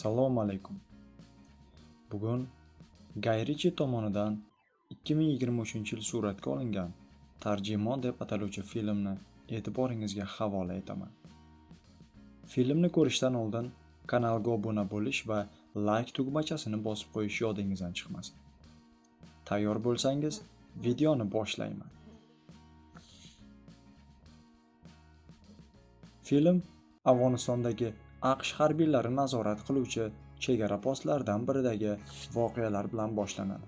Assalomu alaykum. Bugun Guy Ritchie tomonidan 2023-yil suratga olingan Tarjimon deb ataluvchi filmni e'tiboringizga havola etaman. Filmni ko'rishdan oldin kanalga obuna bo'lish va like tugmachasini bosib qo'yish yodingizdan chiqmasin. Tayyor bo'lsangiz, videoni boshlayman. Film Afg'onistondagi AQSh harbiylari nazorat qiluvchi chegara postlaridan biridagi voqealar bilan boshlanadi.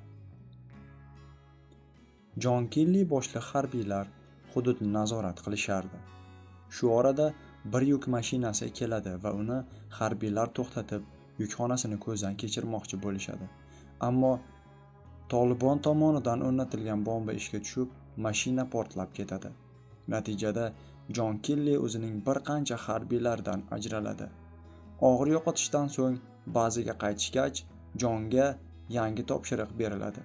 Jon Kelli boshliq harbiylar hududni nazorat qilishardi. Shu orada bir yuk mashinasi keladi va uni harbiylar to'xtatib, yukxonasini ko'zdan kechirmoqchi bo'lishadi. Ammo Tolibon tomonidan o'rnatilgan bomba ishga tushib, mashina portlab ketadi. Natijada Jon Kelli o'zining bir qancha harbiylaridan ajraladi. Og'ir yo'qotishdan so'ng bazaga qaytishgach, Jonga yangi topshiriq beriladi.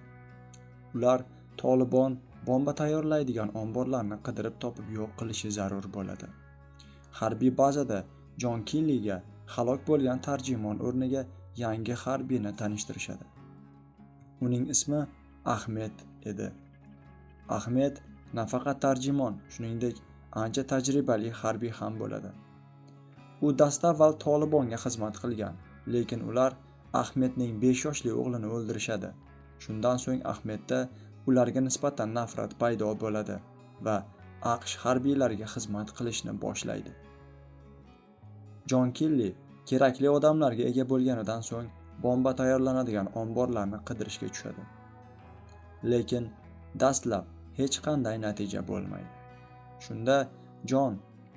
Ular Tolibon bomba tayyorlaydigan omborlarni qidirib topib yo'q qilishi zarur bo'ladi. Harbiy bazada Jon Kelliga halok bo'lgan tarjimon o'rniga yangi harbiyni tanishtirishadi. Uning ismi Ahmed edi. Ahmed nafaqat tarjimon, shuningdek ancha tajribali harbiy ham bo'ladi. U dastavval Tolibonga xizmat qilgan, lekin ular Ahmedning 5 yoshli o'g'lini o'ldirishadi. Shundan so'ng Ahmedda ularga nisbatan nafrat paydo bo'ladi va AQSh harbiylariga xizmat qilishni boshlaydi. Jon Kelli kerakli odamlarga ega bo'lganidan so'ng bomba tayyorlanadigan omborlarni qidirishga tushadi. Lekin dastlab hech qanday natija bo'lmaydi. Shunda Jon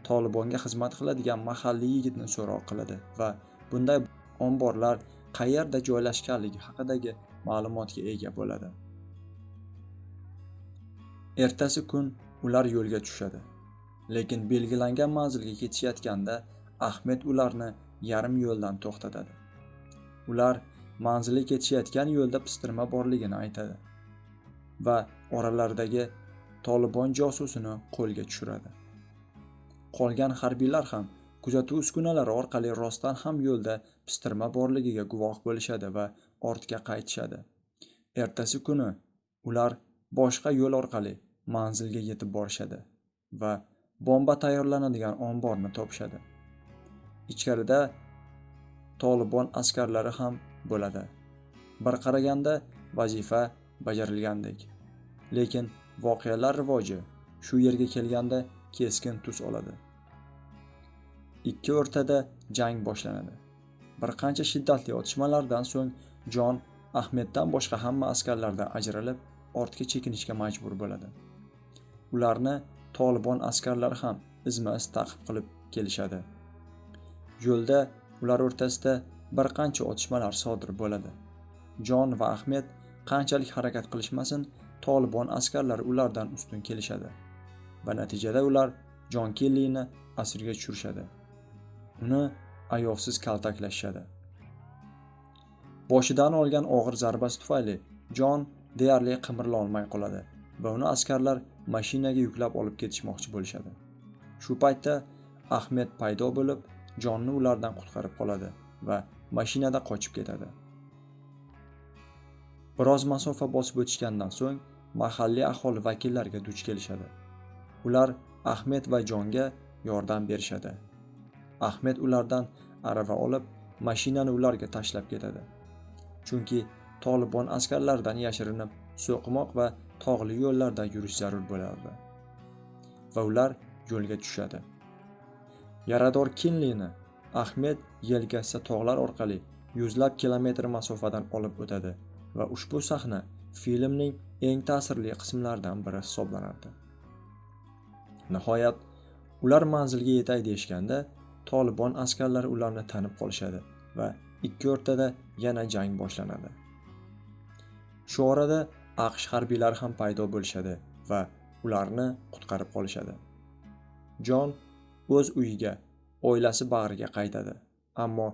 Tolibonga xizmat qiladigan mahalliy yigitni so'roq qiladi va bunday omborlar qayerda joylashganligi haqidagi ma'lumotga ega bo'ladi. Ertasi kun ular yo'lga tushadi. Lekin belgilangan manzilga ketishayotganda Ahmed ularni yarim yo'ldan to'xtatadi. Ular manzilga ketishayotgan yo'lda pistirma borligini aytadi va oralaridagi Tolibon josusini qo'lga tushiradi. Qolgan harbiylar ham kuzatuv uskunalari orqali rostdan ham yo'lda pistirma borligiga guvoh bo'lishadi va ortga qaytishadi. Ertasi kuni ular boshqa yo'l orqali manzilga yetib borishadi va bomba tayyorlanadigan omborni topishadi. Ichkarida Tolibon askarlari ham bo'ladi. Bir qaraganda vazifa bajarilgandek. Lekin voqealar rivoji shu yerga kelganda keskin tus oladi. Ikki o'rtada jang boshlanadi. Bir qancha shiddatli otishmalardan so'ng Jon Ahmeddan boshqa hamma askarlardan ajralib, ortga chekinishga majbur bo'ladi. Ularni Tolibon askarlari ham izma-iz ta'qib qilib kelishadi. Yo'lda ular o'rtasida bir qancha otishmalar sodir bo'ladi. Jon va Ahmed qanchalik harakat qilishmasin, Tolibon askarlari ulardan ustun kelishadi va natijada ular Jon Kellini asirga tushirishadi. Uni ayovsiz kaltaklashadi. Boshidan olgan og'ir zarbasi tufayli Jon deyarli qimirla olmay qoladi va uni askarlar mashinaga yuklab olib ketishmoqchi bo'lishadi. Shu paytda Ahmed paydo bo'lib, Jonni ulardan qutqarib qoladi va mashinada qochib ketadi. Biroz masofa bosib o'tishgandan so'ng mahalliy aholi vakillariga duch kelishadi. Ular Ahmed va Jonga yordam berishadi. Ahmed ulardan arava olib, mashinani ularga tashlab ketadi. Chunki Tolibon askarlaridan yashirinib, so'qmoq va tog'li yo'llarda yurish zarur bo'lardi. Va ular yo'lga tushadi. Yarador Kinlini Ahmed yelkasida tog'lar orqali yuzlab kilometr masofadan olib o'tadi va ushbu sahna filmning eng ta'sirli qismlaridan biri hisoblanardi. Nihoyat ular manzilga yetay deyishganda Tolibon askarlari ularni tanib qolishadi va ikki o'rtada yana jang boshlanadi. Shu orada AQSh harbiylari ham paydo bo'lishadi va ularni qutqarib qolishadi. Jon o'z uyiga, oilasi bag'riga qaytadi, ammo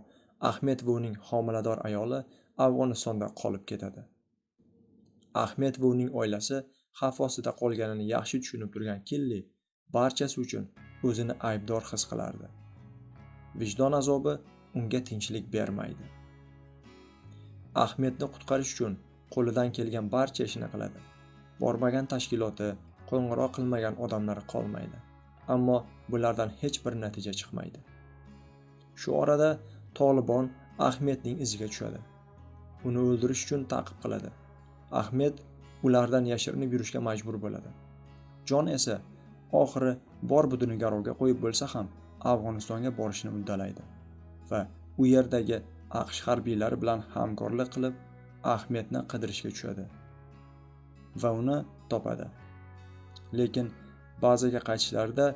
Ahmed va uning homilador ayoli Afg'onistonda qolib ketadi. Ahmed va uning oilasi xavf ostida qolganini yaxshi tushunib turgan Kelli barchasi uchun o'zini aybdor his qilardi. Vijdon azobi unga tinchlik bermaydi. Ahmedni qutqarish uchun qo'lidan kelgan barcha ishini qiladi. Bormagan tashkiloti, qo'ng'iroq qilmagan odamlari qolmaydi. Ammo bulardan hech bir natija chiqmaydi. Shu orada Tolibon Ahmedning iziga tushadi. Uni o'ldirish uchun ta'qib qiladi. Ahmed ulardan yashirinib yurishga majbur bo'ladi. Jon esa oxiri bor budini garovga qo'yib bo'lsa ham Afg'onistonga borishni uddalaydi va u yerdagi AQSh harbiylari bilan hamkorlik qilib Ahmedni qidirishga tushadi va uni topadi. Lekin bazaga qaytishlarida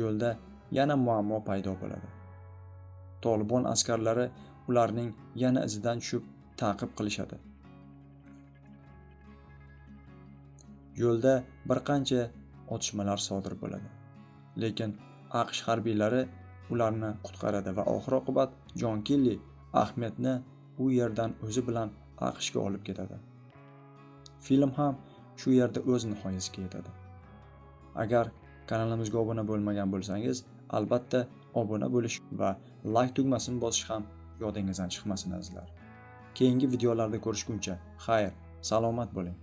yo'lda yana muammo paydo bo'ladi. Tolibon askarlari ularning yana izidan tushib ta'qib qilishadi. Yo'lda bir qancha otishmalar sodir bo'ladi. Lekin AQSh harbiylari ularni qutqaradi va oxir-oqibat Jon Kelli Ahmedni u yerdan o'zi bilan AQShga olib ketadi. Film ham shu yerda o'z nihoyasiga yetadi. Agar kanalimizga obuna bo'lmagan bo'lsangiz, albatta obuna bo'lish va like tugmasini bosish ham yodingizdan chiqmasin azizlar. Keyingi videolarda ko'rishguncha, xayr, salomat bo'ling.